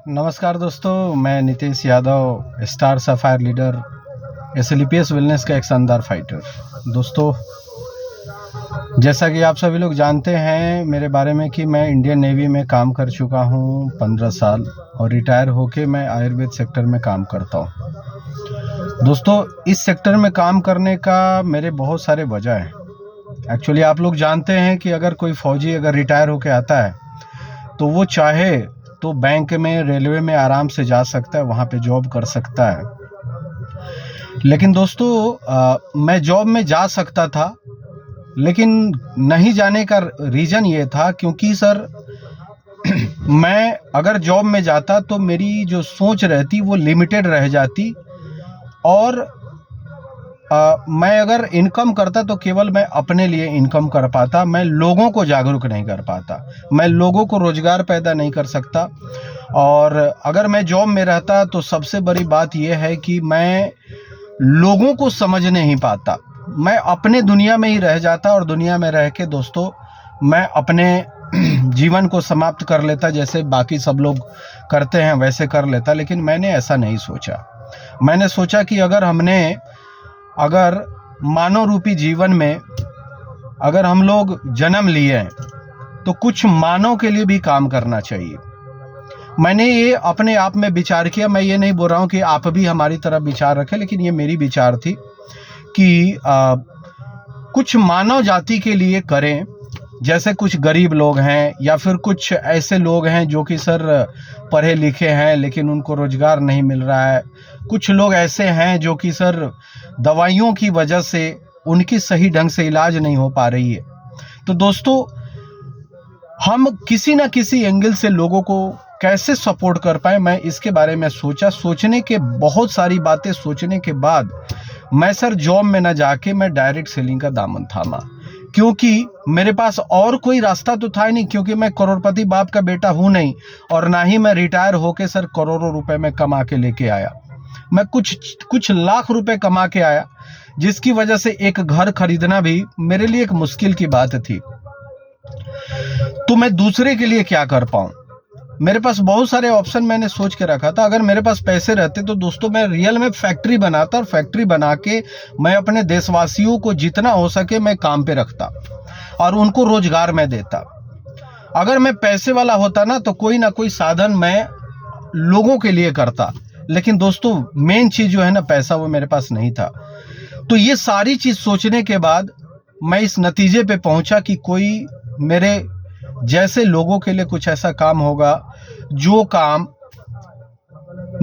नमस्कार दोस्तों, मैं Nitesh Yadav, star sapphire leader, SLPS wellness का एक शानदार फाइटर। दोस्तों, जैसा कि आप सभी लोग जानते हैं मेरे बारे में कि मैं इंडियन नेवी में काम कर चुका हूं 15 साल और रिटायर होके मैं आयुर्वेद सेक्टर में काम करता हूं। दोस्तों, इस सेक्टर में काम करने का मेरे बहुत सारे वजह हैं। एक्चुअली आप लोग जानते हैं कि अगर कोई फौजी अगर रिटायर होके आता है तो वो चाहे तो बैंक में, रेलवे में आराम से जा सकता है, वहाँ पे जॉब कर सकता है। लेकिन दोस्तों, मैं जॉब में जा सकता था, लेकिन नहीं जाने का रीज़न ये था क्योंकि सर मैं अगर जॉब में जाता तो मेरी जो सोच रहती वो लिमिटेड रह जाती और मैं अगर इनकम करता तो केवल मैं अपने लिए इनकम कर पाता, मैं लोगों को जागरूक नहीं कर पाता, मैं लोगों को रोज़गार पैदा नहीं कर सकता। और अगर मैं जॉब में रहता तो सबसे बड़ी बात यह है कि मैं लोगों को समझ नहीं पाता, मैं अपने दुनिया में ही रह जाता और दुनिया में रह के दोस्तों मैं अपने जीवन को समाप्त कर लेता, जैसे बाकी सब लोग करते हैं वैसे कर लेता। लेकिन मैंने ऐसा नहीं सोचा। मैंने सोचा कि अगर मानव रूपी जीवन में अगर हम लोग जन्म लिए हैं तो कुछ मानव के लिए भी काम करना चाहिए। मैंने ये अपने आप में विचार किया। मैं ये नहीं बोल रहा हूँ कि आप भी हमारी तरह विचार रखें, लेकिन ये मेरी विचार थी कि कुछ मानव जाति के लिए करें। जैसे कुछ गरीब लोग हैं या फिर कुछ ऐसे लोग हैं जो कि सर पढ़े लिखे हैं लेकिन उनको रोज़गार नहीं मिल रहा है। कुछ लोग ऐसे हैं जो कि सर दवाइयों की वजह से उनकी सही ढंग से इलाज नहीं हो पा रही है। तो दोस्तों, हम किसी ना किसी एंगल से लोगों को कैसे सपोर्ट कर पाए, मैं इसके बारे में सोचा। सोचने के बहुत सारी बातें सोचने के बाद मैं सर जॉब में ना जाके मैं डायरेक्ट सेलिंग का दामन थामा, क्योंकि मेरे पास और कोई रास्ता तो था ही नहीं, क्योंकि मैं करोड़पति बाप का बेटा हूं नहीं और ना ही मैं रिटायर होके सर करोड़ों रुपए में कमा के लेके आया। मैं कुछ लाख रुपए कमा के आया, जिसकी वजह से एक घर खरीदना भी मेरे लिए एक मुश्किल की बात थी। तो मैं दूसरे के लिए क्या कर पाऊं? मेरे पास बहुत सारे ऑप्शन मैंने सोच के रखा था। अगर मेरे पास पैसे रहते तो दोस्तों मैं रियल में फैक्ट्री बनाता और फैक्ट्री बना के मैं अपने देशवासियों को जितना हो सके मैं काम पे रखता और उनको रोजगार में देता। अगर मैं पैसे वाला होता ना तो कोई ना कोई साधन मैं लोगों के लिए करता, लेकिन दोस्तों मेन चीज जो है ना पैसा, वो मेरे पास नहीं था। तो ये सारी चीज सोचने के बाद मैं इस नतीजे पे पहुंचा कि कोई मेरे जैसे लोगों के लिए कुछ ऐसा काम होगा जो काम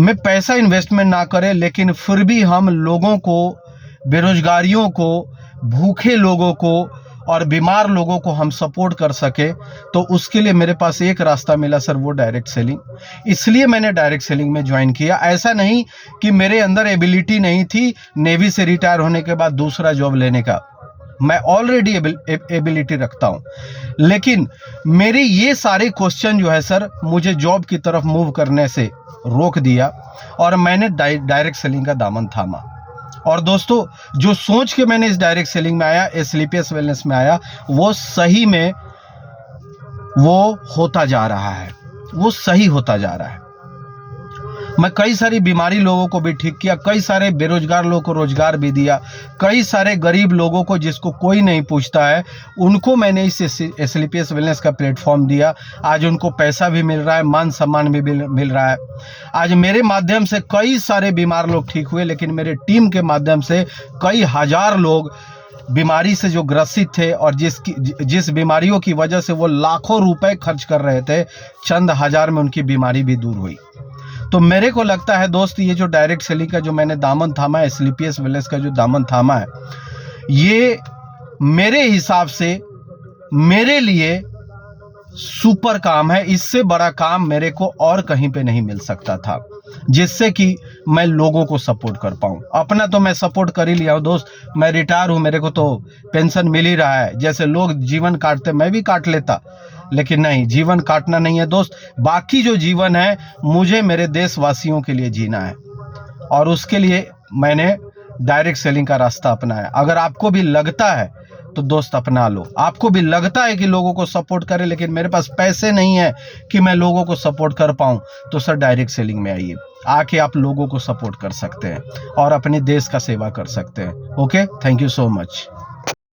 में पैसा इन्वेस्टमेंट ना करे, लेकिन फिर भी हम लोगों को, बेरोजगारियों को, भूखे लोगों को और बीमार लोगों को हम सपोर्ट कर सके। तो उसके लिए मेरे पास एक रास्ता मिला सर, वो डायरेक्ट सेलिंग। इसलिए मैंने डायरेक्ट सेलिंग में ज्वाइन किया। ऐसा नहीं कि मेरे अंदर एबिलिटी नहीं थी नेवी से रिटायर होने के बाद दूसरा जॉब लेने का, मैं ऑलरेडी एबिलिटी रखता हूं, लेकिन मेरे ये सारे क्वेश्चन जो है सर मुझे जॉब की तरफ मूव करने से रोक दिया और मैंने डायरेक्ट सेलिंग का दामन थामा। और दोस्तों, जो सोच के मैंने इस डायरेक्ट सेलिंग में आया, एसएलपीएस वेलनेस में आया, वो सही में वो होता जा रहा है, वो सही होता जा रहा है। मैं कई सारी बीमारी लोगों को भी ठीक किया, कई सारे बेरोजगार लोगों को रोजगार भी दिया, कई सारे गरीब लोगों को जिसको कोई नहीं पूछता है उनको मैंने इस एसएलपीएस वेलनेस का प्लेटफॉर्म दिया। आज उनको पैसा भी मिल रहा है, मान सम्मान भी मिल रहा है। आज मेरे माध्यम से कई सारे बीमार लोग ठीक हुए, लेकिन मेरे टीम के माध्यम से कई हजार लोग बीमारी से जो ग्रसित थे और जिस बीमारियों की वजह से वो लाखों रुपए खर्च कर रहे थे, चंद हजार में उनकी बीमारी भी दूर हुई। तो मेरे को लगता है दोस्त, ये जो डायरेक्ट सेलिंग का जो मैंने दामन थामा है, एसएलपीएस वेलनेस का जो दामन थामा है, ये मेरे हिसाब से मेरे लिए सुपर काम है। इससे बड़ा काम मेरे को और कहीं पे नहीं मिल सकता था, जिससे कि मैं लोगों को सपोर्ट कर पाऊं। अपना तो मैं सपोर्ट कर ही लिया हूं दोस्त, मैं रिटायर हूं, मेरे को तो पेंशन मिल ही रहा है। जैसे लोग जीवन काटते मैं भी काट लेता, लेकिन नहीं, जीवन काटना नहीं है दोस्त। बाकी जो जीवन है मुझे मेरे देशवासियों के लिए जीना है और उसके लिए मैंने डायरेक्ट सेलिंग का रास्ता अपनाया। अगर आपको भी लगता है तो दोस्त अपना लो। आपको भी लगता है कि लोगों को सपोर्ट करें, लेकिन मेरे पास पैसे नहीं है कि मैं लोगों को सपोर्ट कर पाऊं, तो सर डायरेक्ट सेलिंग में आइए। आके आप लोगों को सपोर्ट कर सकते हैं और अपने देश का सेवा कर सकते हैं। Okay, thank you so much.